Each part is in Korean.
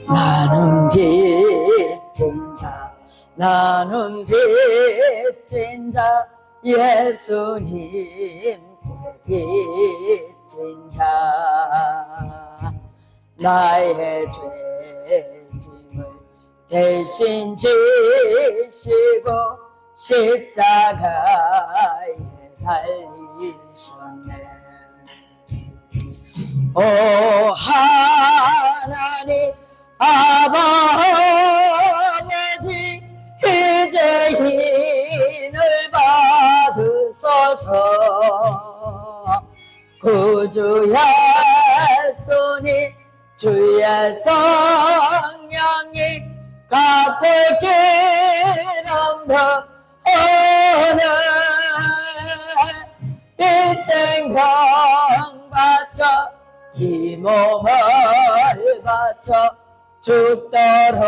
나는 빚진 자, 나는 빚진 자, 예수님께 빚진 자. 나의 죄짐을 대신 지시고 십자가에 달리셨네. 오 하나님 아버지, 이제 힘을 받으소서. 구주 예수님, 주의 성령님, 갚을 기름도 오늘 이 생명 바쳐 이 몸을 바쳐 죽도록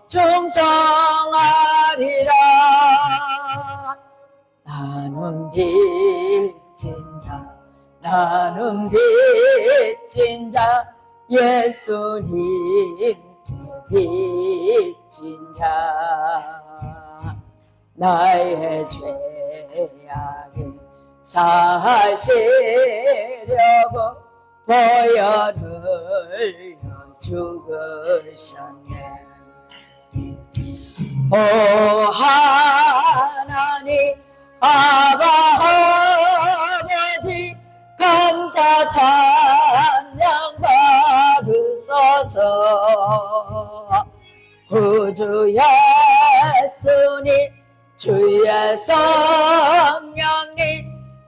충성하리라. 나는 빚진 자, 나는 빚진 자, 예수님께 빚진 자. 나의 죄악을 사하시려고 보혈을 죽으셨네. 오 하나님 아버지, 감사 찬양 받으소서. 구주 예수님, 주의 성령님,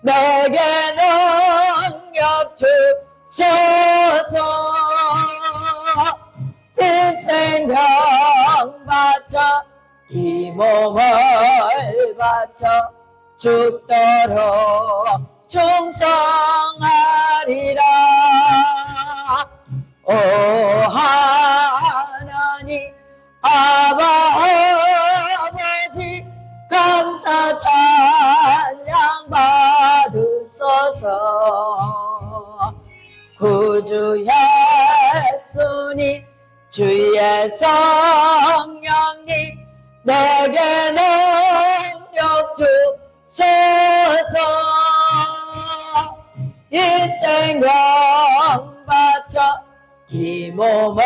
내게 능력 주소서. 이 생명 바쳐 이 몸을 바쳐 죽도록 충성하리라. 오 하나님 아버지, 감사 찬양 받으소서. 구주 예수님, 주의 성령님, 내게 능력 주소서. 이 생명 바쳐 이 몸을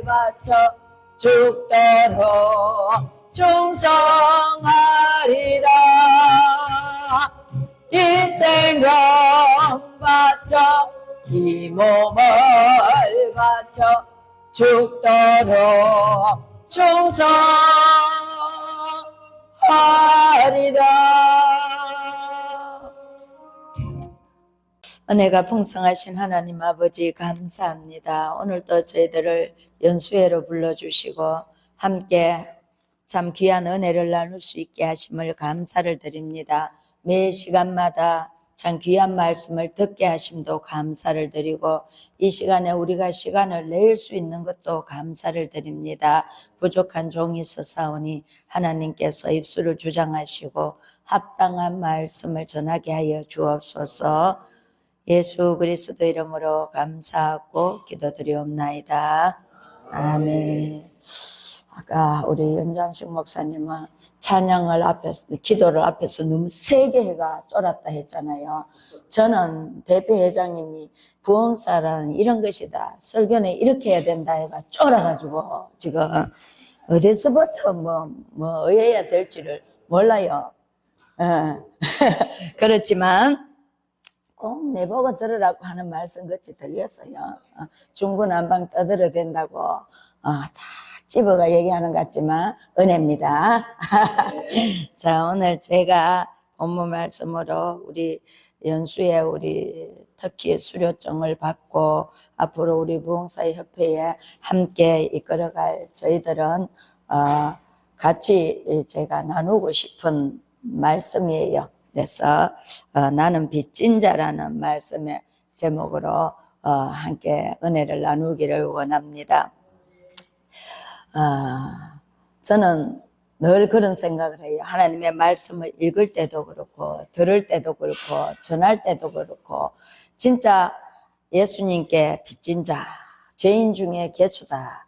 바쳐 죽도록 충성하리라. 이 생명 바쳐 이 몸을 바쳐 죽도록 충성하리라. 은혜가 풍성하신 하나님 아버지, 감사합니다. 오늘도 저희들을 연수회로 불러주시고 함께 참 귀한 은혜를 나눌 수 있게 하심을 감사를 드립니다. 매 시간마다 참 귀한 말씀을 듣게 하심도 감사를 드리고, 이 시간에 우리가 시간을 낼 수 있는 것도 감사를 드립니다. 부족한 종이 있어사오니 하나님께서 입술을 주장하시고 합당한 말씀을 전하게 하여 주옵소서. 예수 그리스도 이름으로 감사하고 기도드리옵나이다. 아멘. 아까 우리 연장식 목사님은 찬양을 앞에서, 기도를 앞에서 너무 세게 해가 쫄았다 했잖아요. 저는 대표회장님이 부흥사라는 이런 것이다, 설교는 이렇게 해야 된다 해가 쫄아가지고 지금 어디서부터 뭐 의해야 될지를 몰라요. 그렇지만 꼭 내보고 들으라고 하는 말씀 같이 들렸어요. 중구난방 떠들어야 된다고 다 집어가 얘기하는 것 같지만 은혜입니다. 자, 오늘 제가 본문 말씀으로 우리 연수에 우리 특히 수료증을 받고 앞으로 우리 부흥사협회에 함께 이끌어갈 저희들은 같이 제가 나누고 싶은 말씀이에요. 그래서 나는 빚진 자라는 말씀의 제목으로 함께 은혜를 나누기를 원합니다. 저는 늘 그런 생각을 해요. 하나님의 말씀을 읽을 때도 그렇고 들을 때도 그렇고 전할 때도 그렇고 진짜 예수님께 빚진 자, 죄인 중에 괴수다.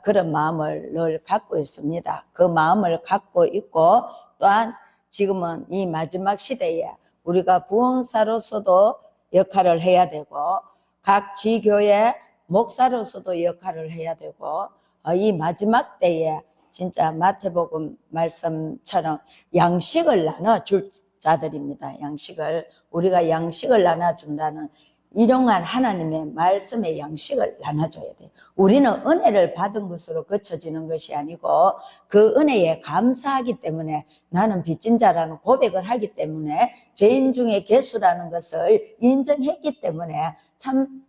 그런 마음을 늘 갖고 있습니다. 그 마음을 갖고 있고 또한 지금은 이 마지막 시대에 우리가 부흥사로서도 역할을 해야 되고 각 지교회 목사로서도 역할을 해야 되고 이 마지막 때에 진짜 마태복음 말씀처럼 양식을 나눠줄 자들입니다. 양식을 우리가 양식을 나눠준다는 일용할 하나님의 말씀의 양식을 나눠줘야 돼요. 우리는 은혜를 받은 것으로 그쳐지는 것이 아니고 그 은혜에 감사하기 때문에 나는 빚진 자라는 고백을 하기 때문에 죄인 중에 괴수라는 것을 인정했기 때문에 참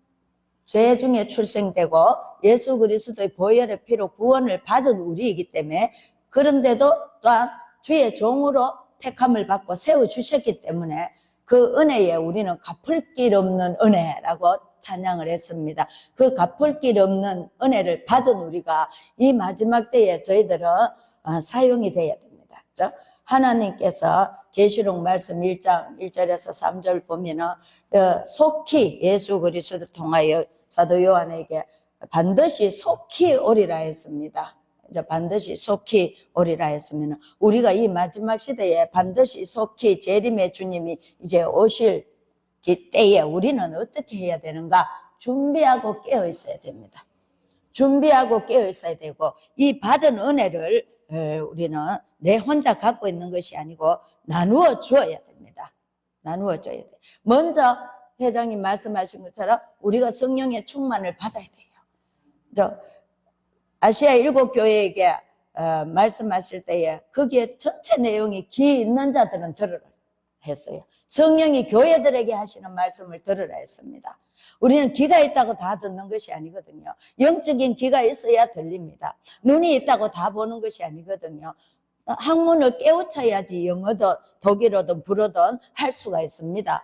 죄 중에 출생되고 예수 그리스도의 보혈의 피로 구원을 받은 우리이기 때문에 그런데도 또한 주의 종으로 택함을 받고 세워주셨기 때문에 그 은혜에 우리는 갚을 길 없는 은혜라고 찬양을 했습니다. 그 갚을 길 없는 은혜를 받은 우리가 이 마지막 때에 저희들은 사용이 돼야 됩니다. 그렇죠? 하나님께서 계시록 말씀 1장 1절에서 3절 보면은 속히 예수 그리스도를 통하여 사도 요한에게 반드시 속히 오리라 했습니다. 이제 반드시 속히 오리라 했으면 우리가 이 마지막 시대에 반드시 속히 재림의 주님이 이제 오실 때에 우리는 어떻게 해야 되는가? 준비하고 깨어 있어야 됩니다. 준비하고 깨어 있어야 되고 이 받은 은혜를 우리는 내 혼자 갖고 있는 것이 아니고 나누어 주어야 됩니다. 나누어 줘야 돼. 먼저 회장님 말씀하신 것처럼 우리가 성령의 충만을 받아야 돼요. 아시아 7교회에게 말씀하실 때에 거기에 전체 내용이 귀 있는 자들은 들으라 했어요. 성령이 교회들에게 하시는 말씀을 들으라 했습니다. 우리는 귀가 있다고 다 듣는 것이 아니거든요. 영적인 귀가 있어야 들립니다. 눈이 있다고 다 보는 것이 아니거든요. 학문을 깨우쳐야지 영어든 독일어든 불어든 할 수가 있습니다.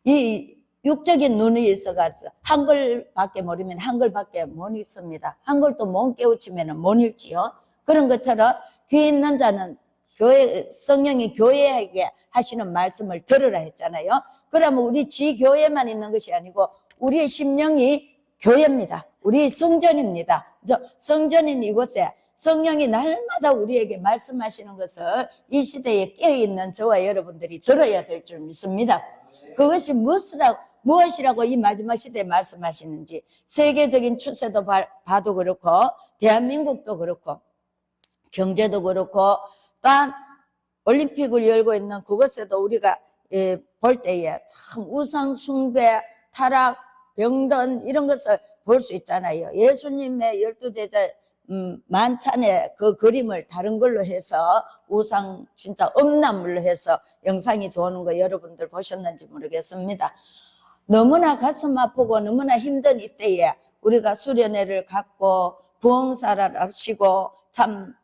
이 육적인 눈이 있어가지고 한글밖에 모르면 한글밖에 못 읽습니다. 한글도 못 깨우치면 못 읽지요. 그런 것처럼 귀 있는 자는 성령이 교회에게 하시는 말씀을 들으라 했잖아요. 그러면 우리 지교회만 있는 것이 아니고 우리의 심령이 교회입니다. 우리 성전입니다. 성전인 이곳에 성령이 날마다 우리에게 말씀하시는 것을 이 시대에 깨어있는 저와 여러분들이 들어야 될 줄 믿습니다. 그것이 무엇이라고 이 마지막 시대에 말씀하시는지 세계적인 추세도 봐도 그렇고 대한민국도 그렇고 경제도 그렇고 또한 올림픽을 열고 있는 그것에도 우리가 볼 때에 참 우상 숭배, 타락, 병든 이런 것을 볼 수 있잖아요. 예수님의 12제자 만찬의 그 그림을 다른 걸로 해서 우상 진짜 음란물로 해서 영상이 도는 거 여러분들 보셨는지 모르겠습니다. 너무나 가슴 아프고 너무나 힘든 이때에 우리가 수련회를 갖고 부흥사를 합시고 참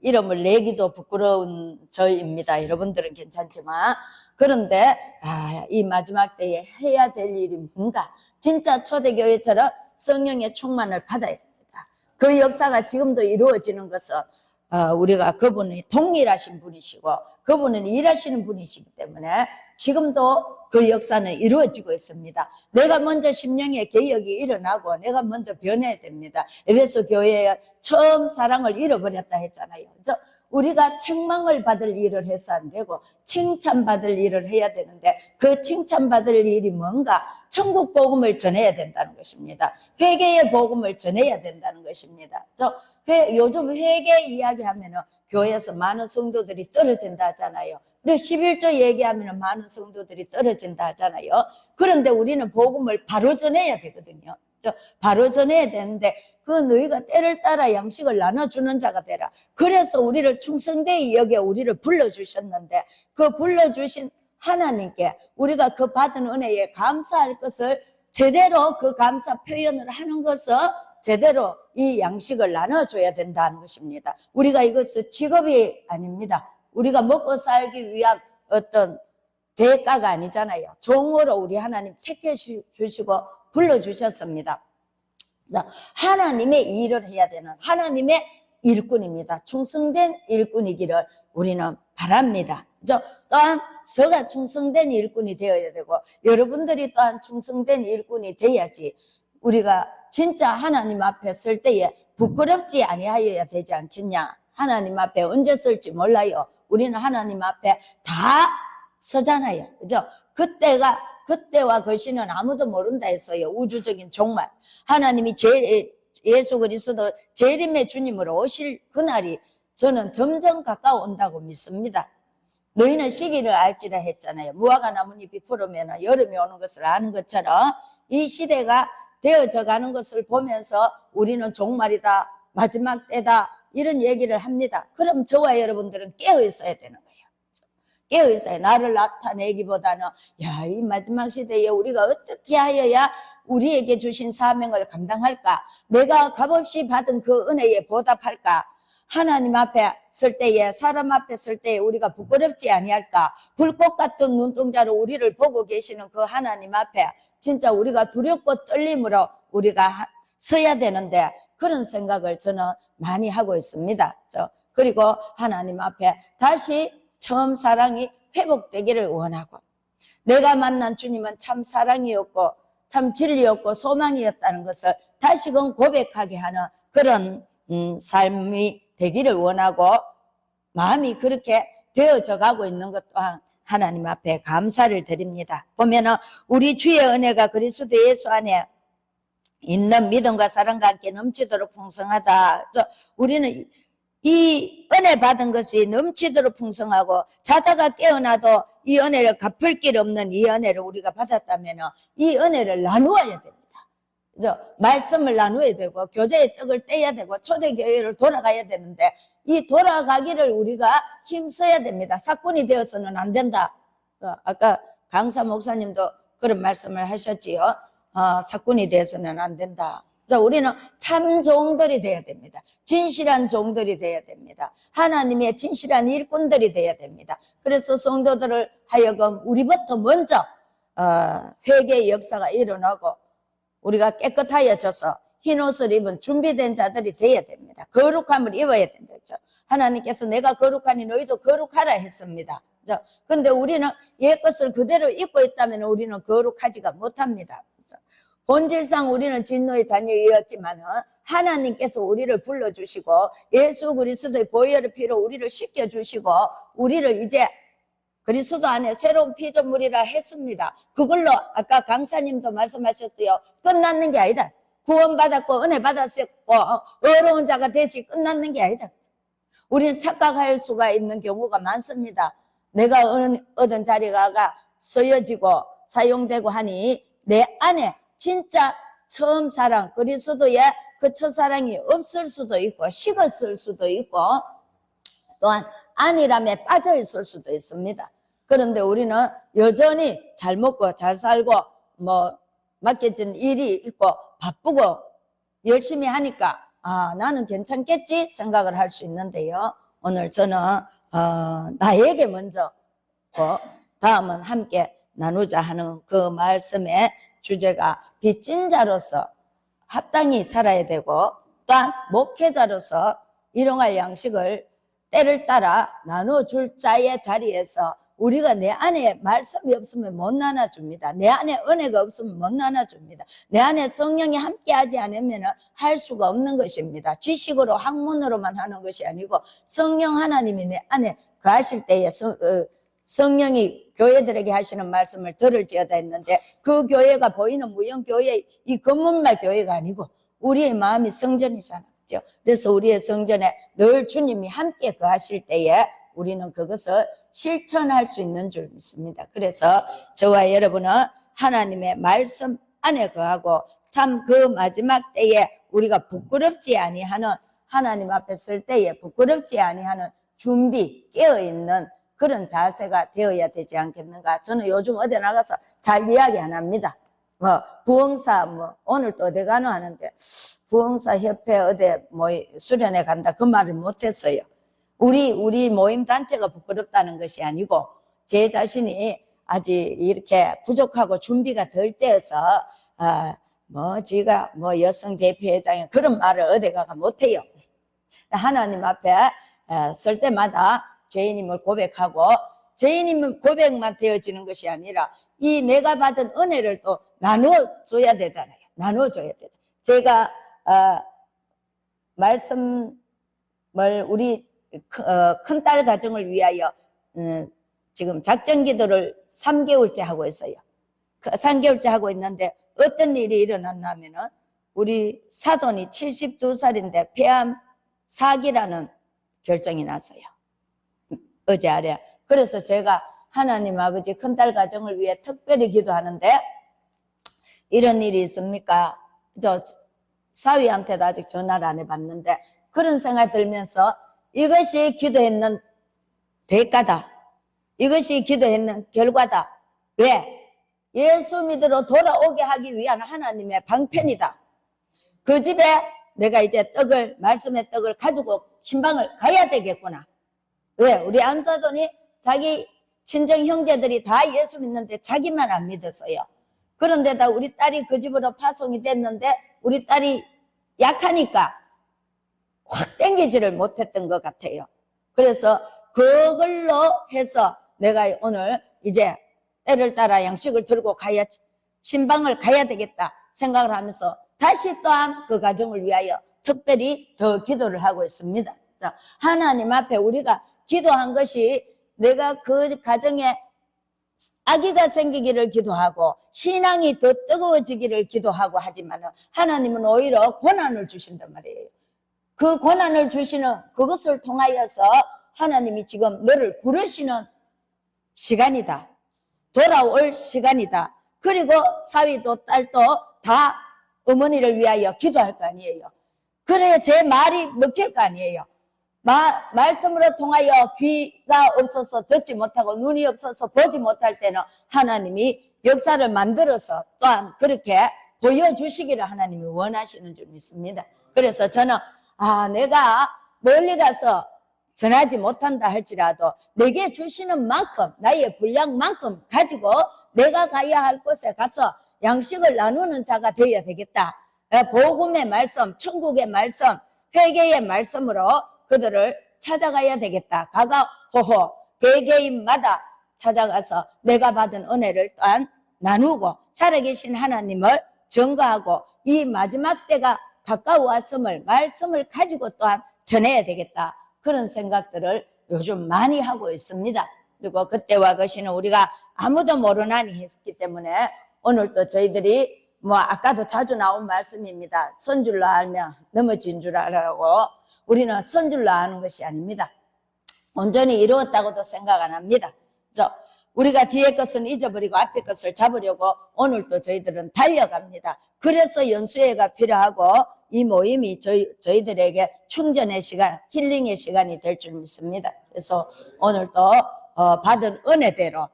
이름을 내기도 부끄러운 저입니다. 여러분들은 괜찮지만 그런데 이 마지막 때에 해야 될 일이 뭔가 진짜 초대교회처럼 성령의 충만을 받아야 됩니다. 그 역사가 지금도 이루어지는 것은 우리가 그분이 동일하신 분이시고 그분은 일하시는 분이시기 때문에 지금도 그 역사는 이루어지고 있습니다. 내가 먼저 심령의 개혁이 일어나고 내가 먼저 변해야 됩니다. 에베소 교회에 처음 사랑을 잃어버렸다 했잖아요. 우리가 책망을 받을 일을 해서 안 되고 칭찬받을 일을 해야 되는데 그 칭찬받을 일이 뭔가 천국 복음을 전해야 된다는 것입니다. 회개의 복음을 전해야 된다는 것입니다. 요즘 회개 이야기하면 교회에서 많은 성도들이 떨어진다 하잖아요. 그리고 11조 얘기하면 많은 성도들이 떨어진다 하잖아요. 그런데 우리는 복음을 바로 전해야 되거든요. 바로 전해야 되는데 그 너희가 때를 따라 양식을 나눠주는 자가 되라. 그래서 우리를 충성되이 여겨 우리를 불러주셨는데 그 불러주신 하나님께 우리가 그 받은 은혜에 감사할 것을 제대로 그 감사 표현을 하는 것을 제대로 이 양식을 나눠줘야 된다는 것입니다. 우리가 이것은 직업이 아닙니다. 우리가 먹고 살기 위한 어떤 대가가 아니잖아요. 종으로 우리 하나님 택해 주시고 불러주셨습니다. 하나님의 일을 해야 되는 하나님의 일꾼입니다. 충성된 일꾼이기를 우리는 바랍니다. 또한 저가 충성된 일꾼이 되어야 되고 여러분들이 또한 충성된 일꾼이 돼야지 우리가 진짜 하나님 앞에 쓸 때에 부끄럽지 아니하여야 되지 않겠냐. 하나님 앞에 언제 쓸지 몰라요. 우리는 하나님 앞에 다 서잖아요. 그죠? 그때와 그 시는 아무도 모른다 했어요. 우주적인 종말. 하나님이 예수 그리스도 재림의 주님으로 오실 그날이 저는 점점 가까워온다고 믿습니다. 너희는 시기를 알지라 했잖아요. 무화과 나뭇잎이 푸르면 여름이 오는 것을 아는 것처럼 이 시대가 되어져 가는 것을 보면서 우리는 종말이다, 마지막 때다, 이런 얘기를 합니다. 그럼 저와 여러분들은 깨어 있어야 되는 거예요. 깨어 있어요. 나를 나타내기보다는 이 마지막 시대에 우리가 어떻게 하여야 우리에게 주신 사명을 감당할까? 내가 값없이 받은 그 은혜에 보답할까? 하나님 앞에 설 때에, 사람 앞에 설 때에 우리가 부끄럽지 아니할까? 불꽃 같은 눈동자로 우리를 보고 계시는 그 하나님 앞에 진짜 우리가 두렵고 떨림으로 우리가 서야 되는데, 그런 생각을 저는 많이 하고 있습니다. 그리고 하나님 앞에 다시 처음 사랑이 회복되기를 원하고, 내가 만난 주님은 참 사랑이었고 참 진리였고 소망이었다는 것을 다시금 고백하게 하는 그런 삶이 되기를 원하고, 마음이 그렇게 되어져 가고 있는 것 또한 하나님 앞에 감사를 드립니다. 보면은 우리 주의 은혜가 그리스도 예수 안에 있는 믿음과 사랑과 함께 넘치도록 풍성하다. 우리는 이 은혜 받은 것이 넘치도록 풍성하고, 자다가 깨어나도 이 은혜를 갚을 길 없는 이 은혜를 우리가 받았다면 이 은혜를 나누어야 됩니다. 그죠? 말씀을 나누어야 되고, 교제의 떡을 떼야 되고, 초대교회를 돌아가야 되는데, 이 돌아가기를 우리가 힘써야 됩니다. 사건이 되어서는 안 된다. 아까 강사 목사님도 그런 말씀을 하셨지요. 사건이 되어서는 안 된다. 우리는 참 종들이 돼야 됩니다. 진실한 종들이 돼야 됩니다. 하나님의 진실한 일꾼들이 돼야 됩니다. 그래서 성도들을 하여금 우리부터 먼저 회개의 역사가 일어나고, 우리가 깨끗하여져서 흰옷을 입은 준비된 자들이 돼야 됩니다. 거룩함을 입어야 된다. 하나님께서 내가 거룩하니 너희도 거룩하라 했습니다. 근데 우리는 옛 것을 그대로 입고 있다면 우리는 거룩하지가 못합니다. 본질상 우리는 진노의 자녀였지만 하나님께서 우리를 불러주시고 예수 그리스도의 보혈의 피로 우리를 씻겨주시고 우리를 이제 그리스도 안에 새로운 피조물이라 했습니다. 그걸로 아까 강사님도 말씀하셨고요. 끝났는 게 아니다. 구원받았고 은혜 받았었고 어려운 자가 되시 끝났는 게 아니다. 우리는 착각할 수가 있는 경우가 많습니다. 내가 얻은 자리가 쓰여지고 사용되고 하니 내 안에 진짜 처음 사랑 그리스도의 그 첫사랑이 없을 수도 있고 식었을 수도 있고 또한 안일함에 빠져 있을 수도 있습니다. 그런데 우리는 여전히 잘 먹고 잘 살고 맡겨진 일이 있고 바쁘고 열심히 하니까 나는 괜찮겠지 생각을 할 수 있는데요. 오늘 저는 나에게 먼저 다음은 함께 나누자 하는 그 말씀의 주제가 빚진 자로서 합당히 살아야 되고 또한 목회자로서 일용할 양식을 때를 따라 나눠줄 자의 자리에서 우리가 내 안에 말씀이 없으면 못 나눠줍니다. 내 안에 은혜가 없으면 못 나눠줍니다. 내 안에 성령이 함께하지 않으면 할 수가 없는 것입니다. 지식으로 학문으로만 하는 것이 아니고 성령 하나님이 내 안에 거하실 때에 성령이 교회들에게 하시는 말씀을 들을지어다 했는데 그 교회가 보이는 무형교회 이 건물만 교회가 아니고 우리의 마음이 성전이잖아요. 그래서 우리의 성전에 늘 주님이 함께 거하실 때에 우리는 그것을 실천할 수 있는 줄 믿습니다. 그래서 저와 여러분은 하나님의 말씀 안에 거하고 참 그 마지막 때에 우리가 부끄럽지 아니하는 하나님 앞에 설 때에 부끄럽지 아니하는 준비 깨어있는 그런 자세가 되어야 되지 않겠는가. 저는 요즘 어디 나가서 잘 이야기 안 합니다. 부흥사 오늘 또 어디 가노 하는데 부흥사 협회 어디 수련회 간다 그 말을 못했어요. 우리 모임 단체가 부끄럽다는 것이 아니고 제 자신이 아직 이렇게 부족하고 준비가 덜 되어서 지가 여성 대표회장이 그런 말을 어디 가가 못해요. 하나님 앞에 설 때마다 죄인임을 고백하고 죄인임을 고백만 되어지는 것이 아니라 이 내가 받은 은혜를 또 나눠줘야 되잖아요. 나눠줘야 되죠. 제가 말씀을 우리 큰딸 가정을 위하여 지금 작전기도를 3개월째 하고 있어요. 3개월째 하고 있는데 어떤 일이 일어났냐면은 우리 사돈이 72살인데 폐암 4기라는 결정이 났어요. 어제 아래. 그래서 제가 하나님 아버지 큰딸 가정을 위해 특별히 기도하는데 이런 일이 있습니까? 저 사위한테도 아직 전화를 안 해봤는데 그런 생각이 들면서 이것이 기도했는 대가다. 이것이 기도했는 결과다. 왜? 예수 믿으러 돌아오게 하기 위한 하나님의 방편이다. 그 집에 내가 이제 말씀의 떡을 가지고 신방을 가야 되겠구나. 왜? 우리 안사돈이 자기 친정 형제들이 다 예수 믿는데 자기만 안 믿었어요. 그런데다 우리 딸이 그 집으로 파송이 됐는데 우리 딸이 약하니까 확 땡기지를 못했던 것 같아요. 그래서 그걸로 해서 내가 오늘 이제 때를 따라 양식을 들고 신방을 가야 되겠다 생각을 하면서 다시 또한 그 가정을 위하여 특별히 더 기도를 하고 있습니다. 자, 하나님 앞에 우리가 기도한 것이 내가 그 가정에 아기가 생기기를 기도하고 신앙이 더 뜨거워지기를 기도하고 하지만 하나님은 오히려 고난을 주신단 말이에요. 그 고난을 주시는 그것을 통하여서 하나님이 지금 너를 부르시는 시간이다. 돌아올 시간이다. 그리고 사위도 딸도 다 어머니를 위하여 기도할 거 아니에요. 그래야 제 말이 먹힐 거 아니에요. 말씀으로 통하여 귀가 없어서 듣지 못하고 눈이 없어서 보지 못할 때는 하나님이 역사를 만들어서 또한 그렇게 보여주시기를 하나님이 원하시는 줄 믿습니다. 그래서 저는 내가 멀리 가서 전하지 못한다 할지라도 내게 주시는 만큼 나의 분량만큼 가지고 내가 가야 할 곳에 가서 양식을 나누는 자가 되어야 되겠다. 복음의 말씀, 천국의 말씀, 회개의 말씀으로 그들을 찾아가야 되겠다. 가가호호 개개인마다 찾아가서 내가 받은 은혜를 또한 나누고 살아계신 하나님을 증거하고 이 마지막 때가 가까워 왔음을 말씀을 가지고 또한 전해야 되겠다. 그런 생각들을 요즘 많이 하고 있습니다. 그리고 그때와 것이는 우리가 아무도 모르나니 했기 때문에 오늘도 저희들이 아까도 자주 나온 말씀입니다. 선줄로 알면 넘어진 줄 알라고. 우리는 선줄로 아는 것이 아닙니다. 온전히 이루었다고도 생각 안 합니다. 우리가 뒤에 것은 잊어버리고 앞에 것을 잡으려고 오늘도 저희들은 달려갑니다. 그래서 연수회가 필요하고 이 모임이 저희들에게 충전의 시간, 힐링의 시간이 될 줄 믿습니다. 그래서 오늘도 받은 은혜대로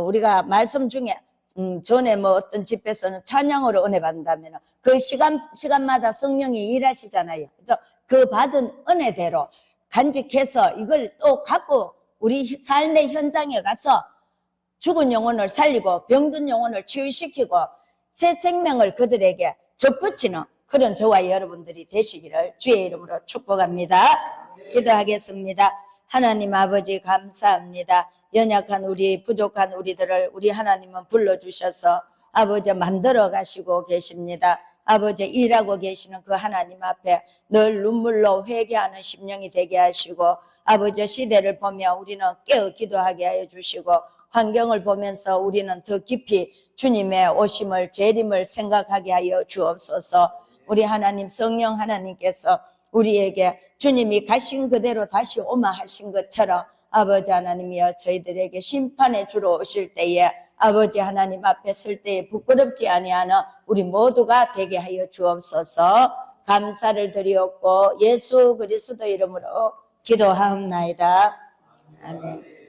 우리가 말씀 중에 전에 어떤 집에서는 찬양으로 은혜 받는다면 그 시간마다 성령이 일하시잖아요. 그래서 그 받은 은혜대로 간직해서 이걸 또 갖고 우리 삶의 현장에 가서 죽은 영혼을 살리고 병든 영혼을 치유시키고 새 생명을 그들에게 접붙이는 그런 저와 여러분들이 되시기를 주의 이름으로 축복합니다. 기도하겠습니다. 하나님 아버지 감사합니다. 연약한 우리 부족한 우리들을 우리 하나님은 불러주셔서 아버지 만들어 가시고 계십니다. 아버지 일하고 계시는 그 하나님 앞에 늘 눈물로 회개하는 심령이 되게 하시고 아버지 시대를 보며 우리는 깨어 기도하게 하여 주시고 환경을 보면서 우리는 더 깊이 주님의 오심을 재림을 생각하게 하여 주옵소서. 우리 하나님 성령 하나님께서 우리에게 주님이 가신 그대로 다시 오마 하신 것처럼 아버지 하나님이여 저희들에게 심판의 주로 오실 때에 아버지 하나님 앞에 설 때에 부끄럽지 아니하는 우리 모두가 되게 하여 주옵소서. 감사를 드리옵고 예수 그리스도 이름으로 기도하옵나이다. 아멘.